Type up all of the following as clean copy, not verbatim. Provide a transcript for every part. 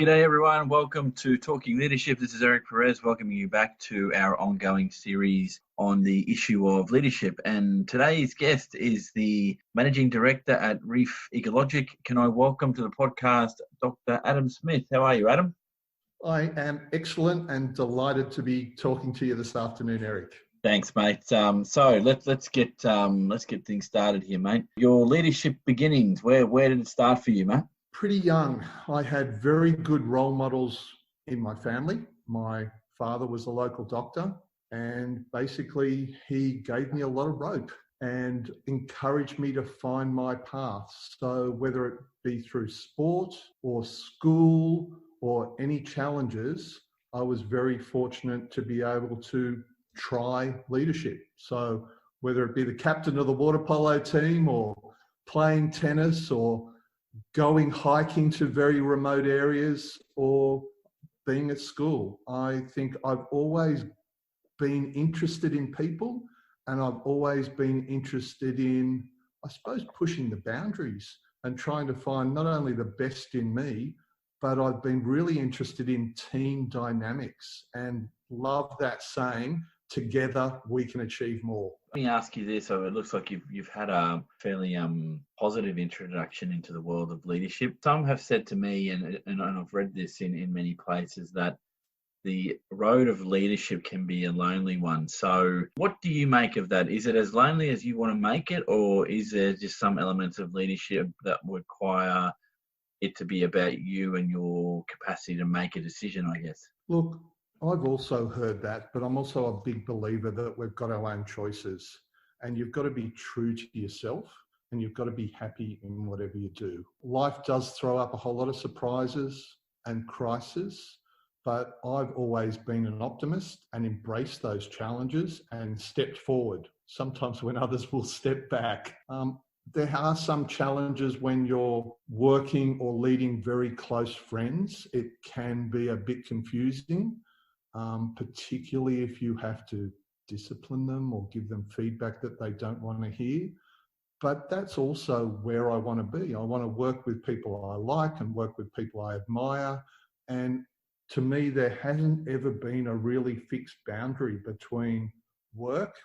G'day everyone, welcome to Talking Leadership. This is Eric Perez welcoming you back to our ongoing series on the issue of leadership. And today's guest is the Managing Director at Reef Ecologic. Can I welcome to the podcast Dr. Adam Smith? How are you, Adam? I am excellent and delighted to be talking to you this afternoon, Eric. Thanks, mate. So let's get things started here, mate. Your leadership beginnings, where did it start for you, mate? Pretty young. I had very good role models in my family. My father was a local doctor, and basically he gave me a lot of rope and encouraged me to find my path. So whether it be through sport or school or any challenges, I was very fortunate to be able to try leadership. So whether it be the captain of the water polo team or playing tennis or going hiking to very remote areas or being at school, I think I've always been interested in people, and I've always been interested in, I suppose, pushing the boundaries and trying to find not only the best in me, but I've been really interested in team dynamics and love that saying, together we can achieve more. Let me ask you this. So it looks like you've had a fairly positive introduction into the world of leadership. Some have said to me, and I've read this in many places, that the road of leadership can be a lonely one. So what do you make of that? Is it as lonely as you want to make it, or is there just some elements of leadership that require it to be about you and your capacity to make a decision, I guess? Look, I've also heard that, but I'm also a big believer that we've got our own choices, and you've got to be true to yourself, and you've got to be happy in whatever you do. Life does throw up a whole lot of surprises and crises, but I've always been an optimist and embraced those challenges and stepped forward, sometimes when others will step back. There are some challenges when you're working or leading very close friends. It can be a bit confusing. Particularly if you have to discipline them or give them feedback that they don't want to hear. But that's also where I want to be. I want to work with people I like and work with people I admire. And to me, there hasn't ever been a really fixed boundary between work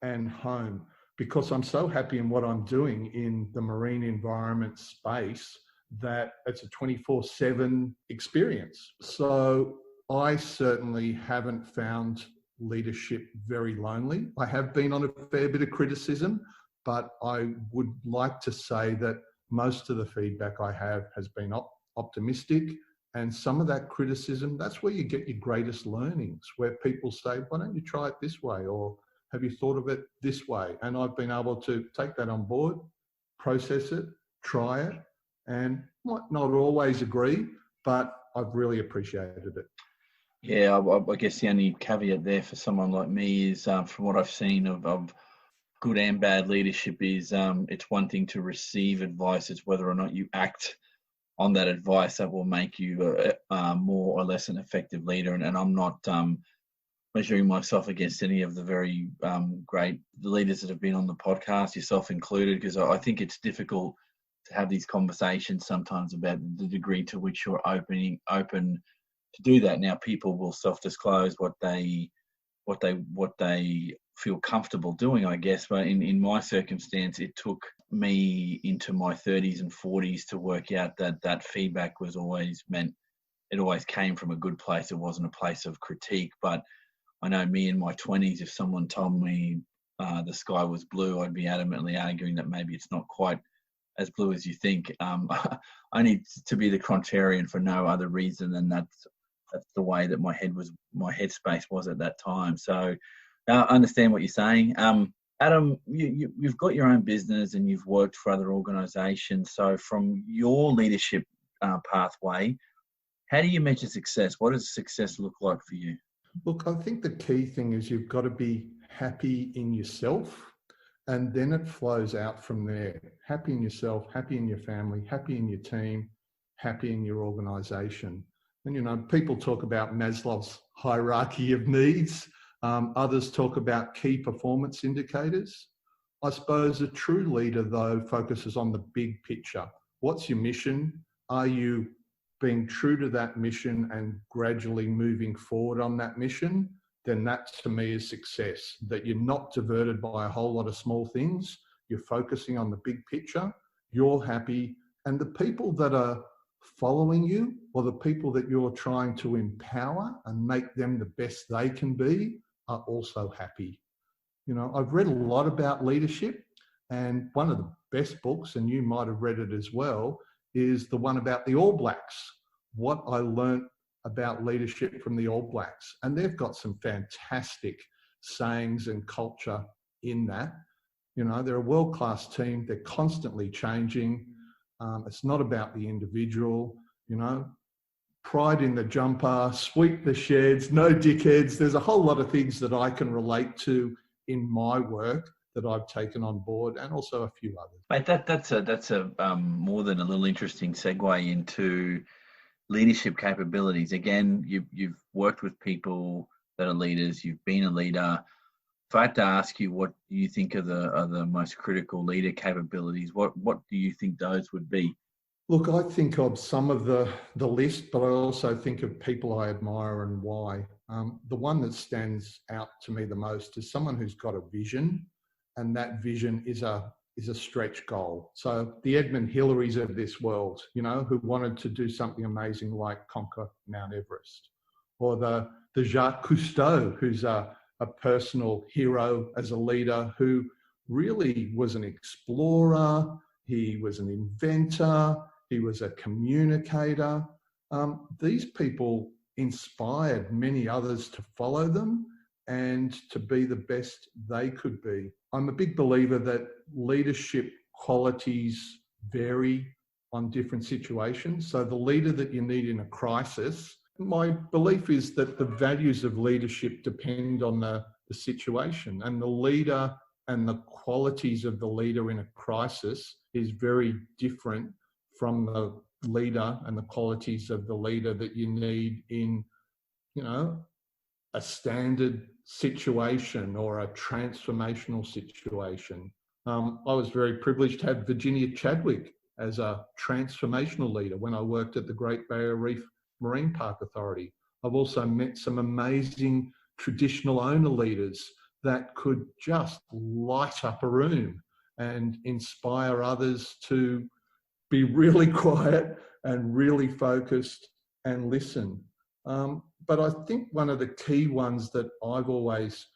and home, because I'm so happy in what I'm doing in the marine environment space that it's a 24/7 experience. So I certainly haven't found leadership very lonely. I have been on a fair bit of criticism, but I would like to say that most of the feedback I have has been optimistic. And some of that criticism, that's where you get your greatest learnings, where people say, why don't you try it this way? Or have you thought of it this way? And I've been able to take that on board, process it, try it, and might not always agree, but I've really appreciated it. Yeah, I guess the only caveat there for someone like me is, from what I've seen of good and bad leadership, is it's one thing to receive advice. It's whether or not you act on that advice that will make you more or less an effective leader. And I'm not measuring myself against any of the very great leaders that have been on the podcast, yourself included, because I think it's difficult to have these conversations sometimes about the degree to which you're open to do that. Now, people will self-disclose what they feel comfortable doing, I guess. But in my circumstance, it took me into my 30s and 40s to work out that feedback was always meant. It always came from a good place. It wasn't a place of critique. But I know me in my 20s, if someone told me the sky was blue, I'd be adamantly arguing that maybe it's not quite as blue as you think. I need to be the contrarian for no other reason than that's the way that my headspace was at that time. So I understand what you're saying. Adam, you've got your own business and you've worked for other organizations. So from your leadership pathway, how do you measure success? What does success look like for you? Look, I think the key thing is you've got to be happy in yourself, and then it flows out from there. Happy in yourself, happy in your family, happy in your team, happy in your organization. And, people talk about Maslow's hierarchy of needs. Others talk about key performance indicators. I suppose a true leader, though, focuses on the big picture. What's your mission? Are you being true to that mission and gradually moving forward on that mission, then that to me is success. That you're not diverted by a whole lot of small things. You're focusing on the big picture. You're happy. And the people that are following you, or the people that you're trying to empower and make them the best they can be, are also happy. You know, I've read a lot about leadership, and one of the best books, and you might have read it as well, is the one about the All Blacks. What I learned about leadership from the All Blacks. And they've got some fantastic sayings and culture in that. You know, they're a world-class team. They're constantly changing. It's not about the individual, you know. Pride in the jumper, sweep the sheds, no dickheads. There's a whole lot of things that I can relate to in my work that I've taken on board, and also a few others. Mate, that's a more than a little interesting segue into leadership capabilities. Again, you've worked with people that are leaders. You've been a leader. If I had to ask you what you think are the most critical leader capabilities, what do you think those would be? Look, I think of some of the list, but I also think of people I admire and why. The one that stands out to me the most is someone who's got a vision, and that vision is a stretch goal. So the Edmund Hillarys of this world, you know, who wanted to do something amazing like conquer Mount Everest, or the Jacques Cousteau, who's a personal hero as a leader, who really was an explorer. He was an inventor. He was a communicator. These people inspired many others to follow them and to be the best they could be. I'm a big believer that leadership qualities vary on different situations. So the leader that you need in a crisis, my belief is that the values of leadership depend on the situation, and the leader and the qualities of the leader in a crisis is very different from the leader and the qualities of the leader that you need in, you know, a standard situation or a transformational situation. I was very privileged to have Virginia Chadwick as a transformational leader when I worked at the Great Barrier Reef Marine Park Authority. I've also met some amazing traditional owner leaders that could just light up a room and inspire others to be really quiet and really focused and listen. But I think one of the key ones that I've always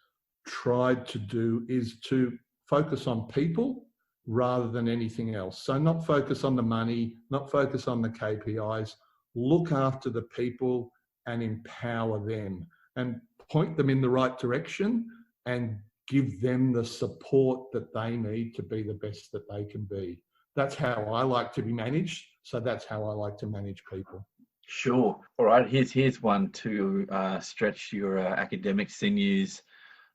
tried to do is to focus on people rather than anything else. So not focus on the money, not focus on the KPIs, look after the people and empower them and point them in the right direction and give them the support that they need to be the best that they can be. That's how I like to be managed. So that's how I like to manage people. Sure. All right. Here's one to stretch your academic sinews.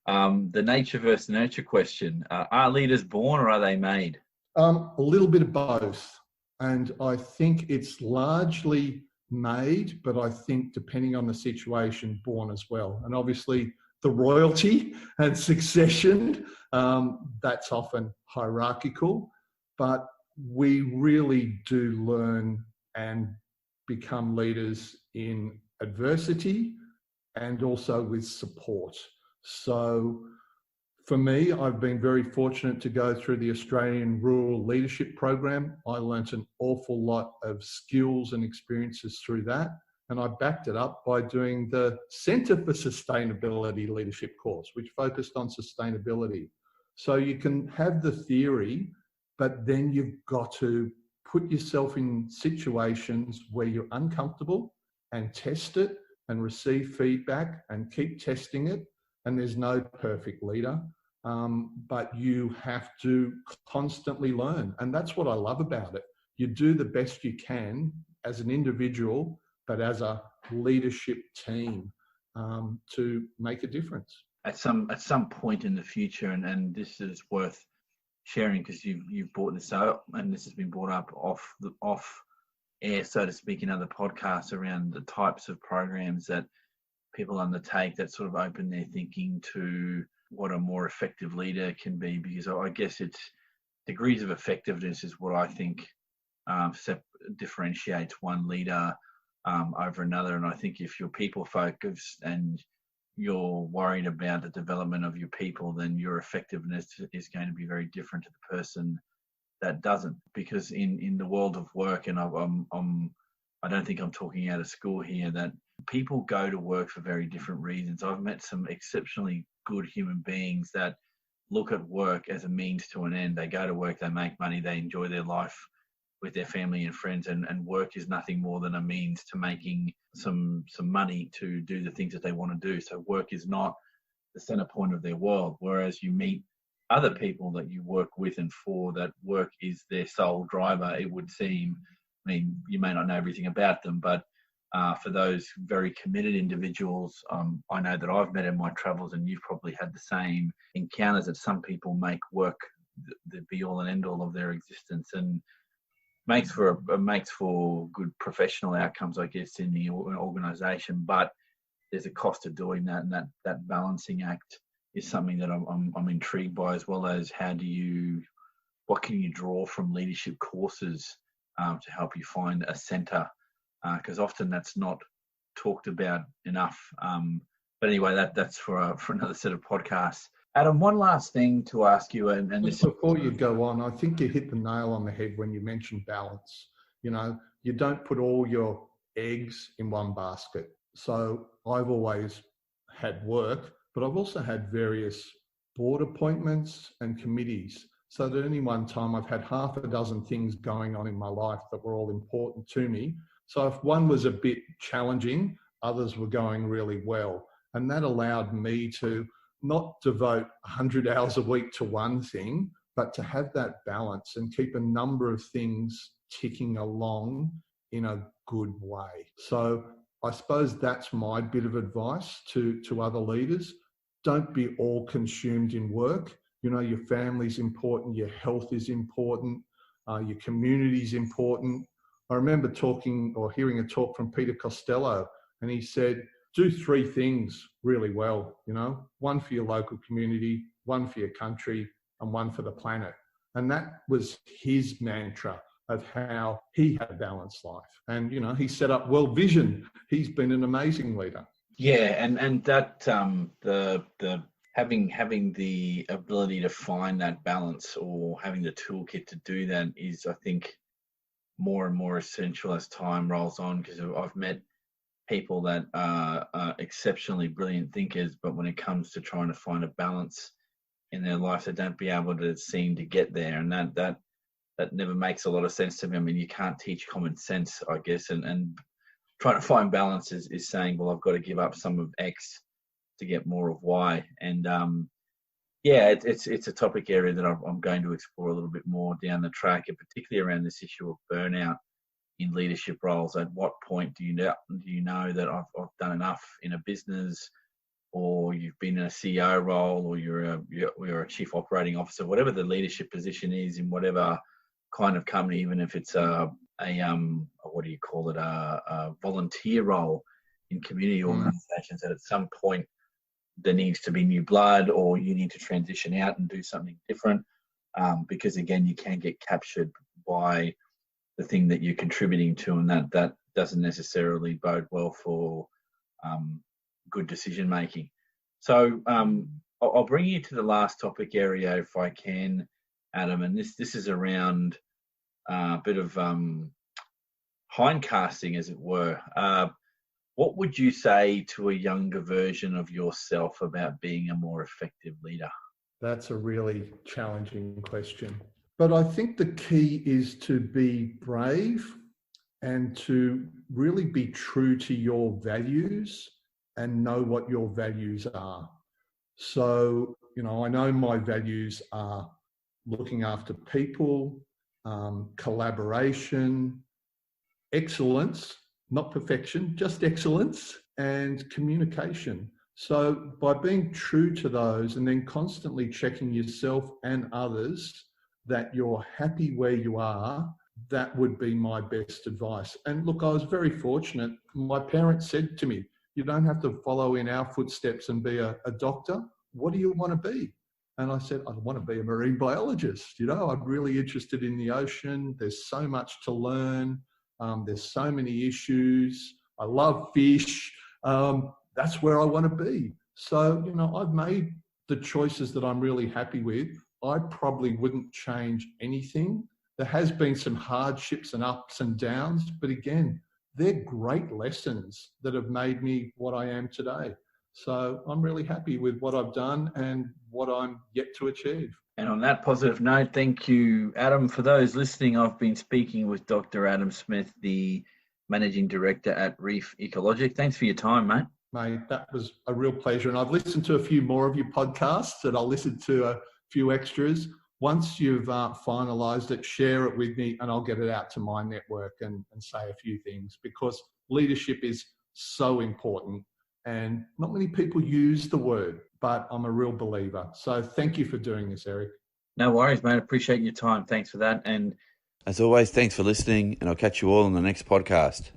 The nature versus nurture question. Are leaders born or are they made? A little bit of both. And I think it's largely made, but I think depending on the situation, born as well. And obviously the royalty and succession, that's often hierarchical, but we really do learn and become leaders in adversity and also with support. So for me, I've been very fortunate to go through the Australian Rural Leadership Program. I learnt an awful lot of skills and experiences through that. And I backed it up by doing the Centre for Sustainability Leadership course, which focused on sustainability. So you can have the theory, but then you've got to put yourself in situations where you're uncomfortable and test it and receive feedback and keep testing it. And there's no perfect leader, but you have to constantly learn. And that's what I love about it. You do the best you can as an individual, but as a leadership team to make a difference. At some point in the future, and this is worth sharing because you've brought this up, and this has been brought up off air, so to speak, in other podcasts around the types of programs that people undertake that sort of open their thinking to what a more effective leader can be. Because I guess it's degrees of effectiveness is what I think differentiates one leader over another. And I think if you're people focused and you're worried about the development of your people, then your effectiveness is going to be very different to the person that doesn't. Because in the world of work, and I don't think I'm talking out of school here, that people go to work for very different reasons. I've met some exceptionally good human beings that look at work as a means to an end. They go to work, they make money, they enjoy their life with their family and friends, and work is nothing more than a means to making some money to do the things that they want to do. So work is not the center point of their world. Whereas you meet other people that you work with and for, that work is their sole driver, it would seem. I mean, you may not know everything about them, but for those very committed individuals, I know that I've met in my travels, and you've probably had the same encounters, that some people make work the be all and end all of their existence, and makes for good professional outcomes, I guess, in the organisation. But there's a cost to doing that, and that balancing act is something that I'm intrigued by, as well as what can you draw from leadership courses to help you find a centre, because often that's not talked about enough. But anyway, that's for another set of podcasts. Adam, one last thing to ask you, and this before you go on, I think you hit the nail on the head when you mentioned balance. You don't put all your eggs in one basket. So I've always had work, but I've also had various board appointments and committees. So that at any one time I've had half a dozen things going on in my life that were all important to me. So if one was a bit challenging, others were going really well. And that allowed me to not devote 100 hours a week to one thing, but to have that balance and keep a number of things ticking along in a good way. So I suppose that's my bit of advice to other leaders. Don't be all consumed in work. Your family's important, your health is important, your community is important. I remember hearing a talk from Peter Costello, and he said, do three things really well, one for your local community, one for your country, and one for the planet. And that was his mantra of how he had a balanced life. And, he set up World Vision. He's been an amazing leader. Yeah, and that the having the ability to find that balance, or having the toolkit to do that, is, I think, more and more essential as time rolls on, because I've met people that are exceptionally brilliant thinkers, but when it comes to trying to find a balance in their life, they don't be able to seem to get there, and that never makes a lot of sense to me. I mean, you can't teach common sense, I guess, and trying to find balance is saying, well, I've got to give up some of X to get more of Y. And it's a topic area that I'm going to explore a little bit more down the track, and particularly around this issue of burnout in leadership roles. At what point do you know that I've done enough in a business, or you've been in a CEO role, or you're a chief operating officer, whatever the leadership position is in whatever kind of company, even if it's a volunteer role in community organizations, that at some point there needs to be new blood, or you need to transition out and do something different, because again, you can get captured by the thing that you're contributing to, and that doesn't necessarily bode well for good decision making. So I'll bring you to the last topic area if I can, Adam, and this is around a bit of hindcasting, as it were. What would you say to a younger version of yourself about being a more effective leader? That's a really challenging question. But I think the key is to be brave and to really be true to your values and know what your values are. So, I know my values are looking after people, collaboration, excellence, not perfection, just excellence, and communication. So by being true to those and then constantly checking yourself and others that you're happy where you are, that would be my best advice. And look, I was very fortunate. My parents said to me, you don't have to follow in our footsteps and be a doctor. What do you want to be? And I said, I want to be a marine biologist. I'm really interested in the ocean. There's so much to learn. There's so many issues. I love fish. That's where I want to be. So, I've made the choices that I'm really happy with. I probably wouldn't change anything. There has been some hardships and ups and downs, but again, they're great lessons that have made me what I am today. So I'm really happy with what I've done and what I'm yet to achieve. And on that positive note, thank you, Adam. For those listening, I've been speaking with Dr. Adam Smith, the Managing Director at Reef Ecologic. Thanks for your time, mate. Mate, that was a real pleasure. And I've listened to a few more of your podcasts, and I'll listen to a few extras. Once you've finalised it, share it with me, and I'll get it out to my network and say a few things, because leadership is so important. And not many people use the word, but I'm a real believer. So thank you for doing this, Eric. No worries, mate. Appreciate your time. Thanks for that. And as always, thanks for listening, and I'll catch you all on the next podcast.